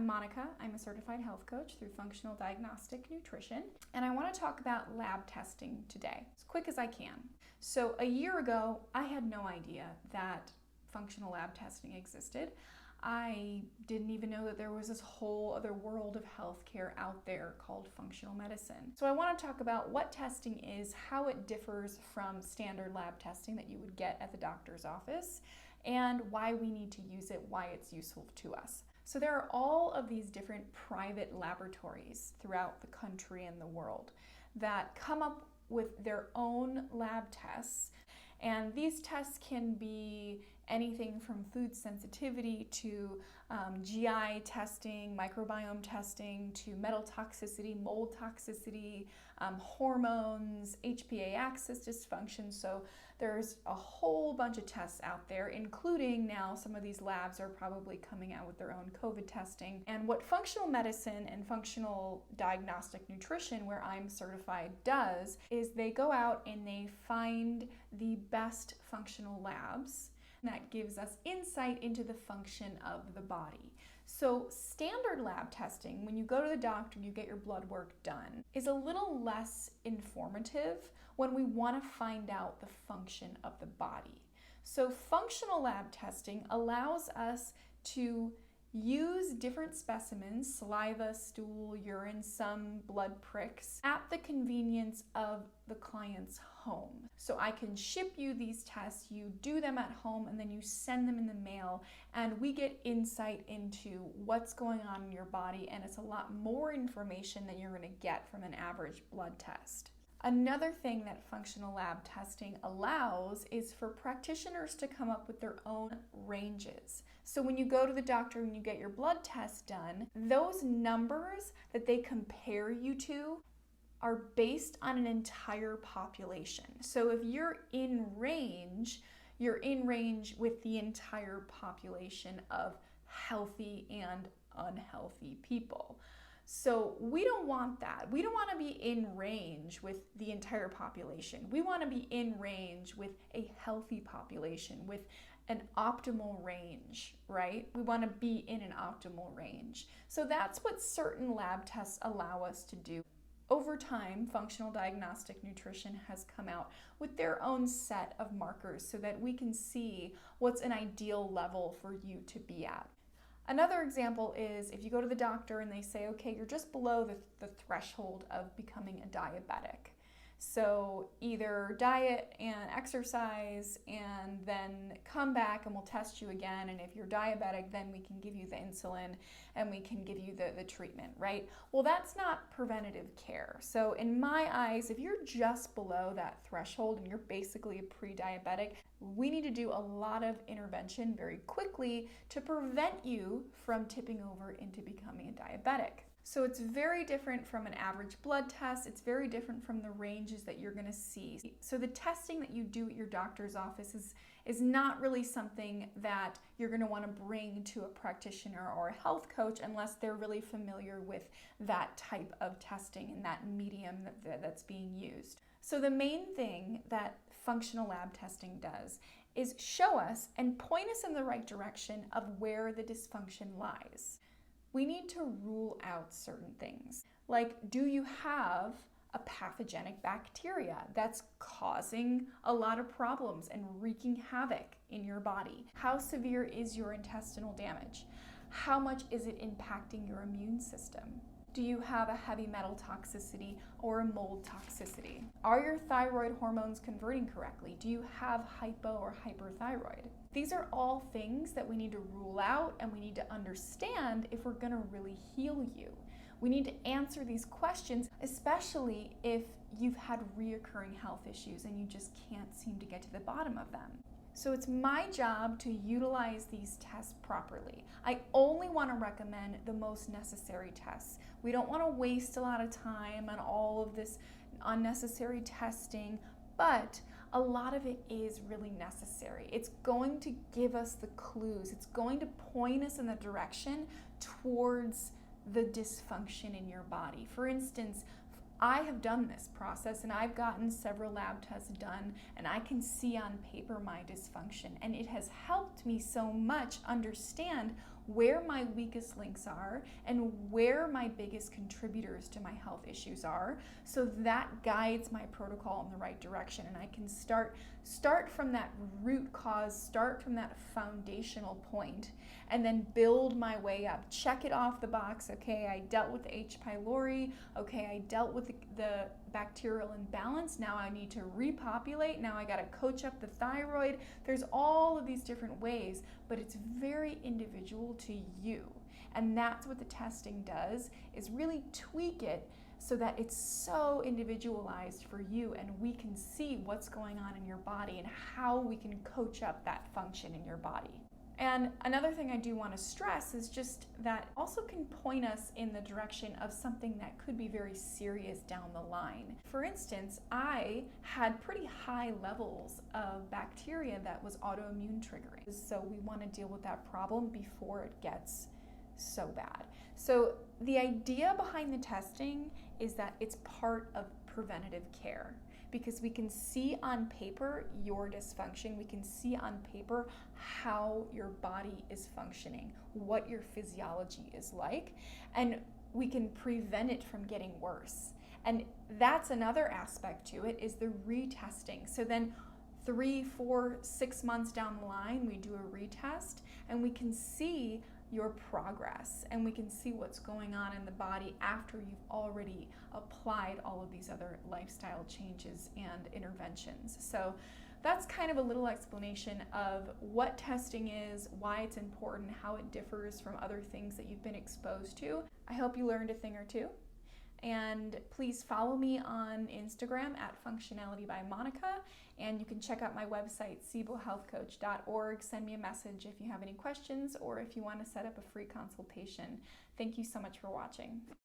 I'm Monica. I'm a certified health coach through Functional Diagnostic Nutrition, and I want to talk about lab testing today as quick as I can. So a year ago, I had no idea that functional lab testing existed. I didn't even know that there was this whole other world of healthcare out there called functional medicine. So I want to talk about what testing is, how it differs from standard lab testing that you would get at the doctor's office, and why we need to use it, why it's useful to us. So there are all of these different private laboratories throughout the country and the world that come up with their own lab tests. And these tests can be anything from food sensitivity to GI testing, microbiome testing, to metal toxicity, mold toxicity, hormones, HPA axis dysfunction. So there's a whole bunch of tests out there, including now some of these labs are probably coming out with their own COVID testing. And what functional medicine and functional diagnostic nutrition, where I'm certified, does is they go out and they find the best functional labs. That gives us insight into the function of the body. So standard lab testing, when you go to the doctor and you get your blood work done, is a little less informative when we want to find out the function of the body. So functional lab testing allows us to use different specimens, saliva, stool, urine, some blood pricks, at the convenience of the client's home. So I can ship you these tests, you do them at home, and then you send them in the mail, and we get insight into what's going on in your body, and it's a lot more information than you're going to get from an average blood test. Another thing that functional lab testing allows is for practitioners to come up with their own ranges. So when you go to the doctor and you get your blood test done, those numbers that they compare you to are based on an entire population. So if you're in range with the entire population of healthy and unhealthy people. So we don't want that. We don't want to be in range with the entire population. We want to be in range with a healthy population, with an optimal range, right? We want to be in an optimal range. So that's what certain lab tests allow us to do. Over time, functional diagnostic nutrition has come out with their own set of markers so that we can see what's an ideal level for you to be at. Another example is if you go to the doctor and they say, okay, you're just below the threshold of becoming a diabetic. So either diet and exercise and then come back and we'll test you again. And if you're diabetic, then we can give you the insulin and we can give you the treatment, right? Well, that's not preventative care. So in my eyes, if you're just below that threshold and you're basically a pre-diabetic, we need to do a lot of intervention very quickly to prevent you from tipping over into becoming a diabetic. So it's very different from an average blood test. It's very different from the ranges that you're going to see. So the testing that you do at your doctor's office is not really something that you're going to want to bring to a practitioner or a health coach unless they're really familiar with that type of testing and that medium that's being used. So the main thing that functional lab testing does is show us and point us in the right direction of where the dysfunction lies. We need to rule out certain things, like, do you have a pathogenic bacteria that's causing a lot of problems and wreaking havoc in your body? How severe is your intestinal damage? How much is it impacting your immune system? Do you have a heavy metal toxicity or a mold toxicity? Are your thyroid hormones converting correctly? Do you have hypo or hyperthyroid? These are all things that we need to rule out and we need to understand if we're going to really heal you. We need to answer these questions, especially if you've had reoccurring health issues and you just can't seem to get to the bottom of them. So it's my job to utilize these tests properly. I only want to recommend the most necessary tests. We don't want to waste a lot of time on all of this unnecessary testing, but a lot of it is really necessary. It's going to give us the clues. It's going to point us in the direction towards the dysfunction in your body. For instance, I have done this process and I've gotten several lab tests done and I can see on paper my dysfunction, and it has helped me so much understand where my weakest links are and where my biggest contributors to my health issues are, so that guides my protocol in the right direction, and I can start from that root cause, start from that foundational point, and then build my way up. Check it off the box. Okay, I dealt with the H. pylori. Okay, I dealt with the bacterial imbalance. Now I need to repopulate. Now I got to coach up the thyroid. There's all of these different ways, but it's very individual to you. And that's what the testing does, is really tweak it so that it's so individualized for you, and we can see what's going on in your body and how we can coach up that function in your body. And another thing I do want to stress is just that also can point us in the direction of something that could be very serious down the line. For instance, I had pretty high levels of bacteria that was autoimmune triggering. So we want to deal with that problem before it gets so bad. So the idea behind the testing is that it's part of preventative care, because we can see on paper your dysfunction. We can see on paper how your body is functioning, what your physiology is like, and we can prevent it from getting worse. And that's another aspect to it, is the retesting. So then 3, 4, 6 months down the line, we do a retest and we can see your progress, and we can see what's going on in the body after you've already applied all of these other lifestyle changes and interventions. So that's kind of a little explanation of what testing is, why it's important, how it differs from other things that you've been exposed to. I hope you learned a thing or two. And please follow me on Instagram at Functionality by Monica, and you can check out my website, sibohealthcoach.org. Send me a message if you have any questions or if you want to set up a free consultation. Thank you so much for watching.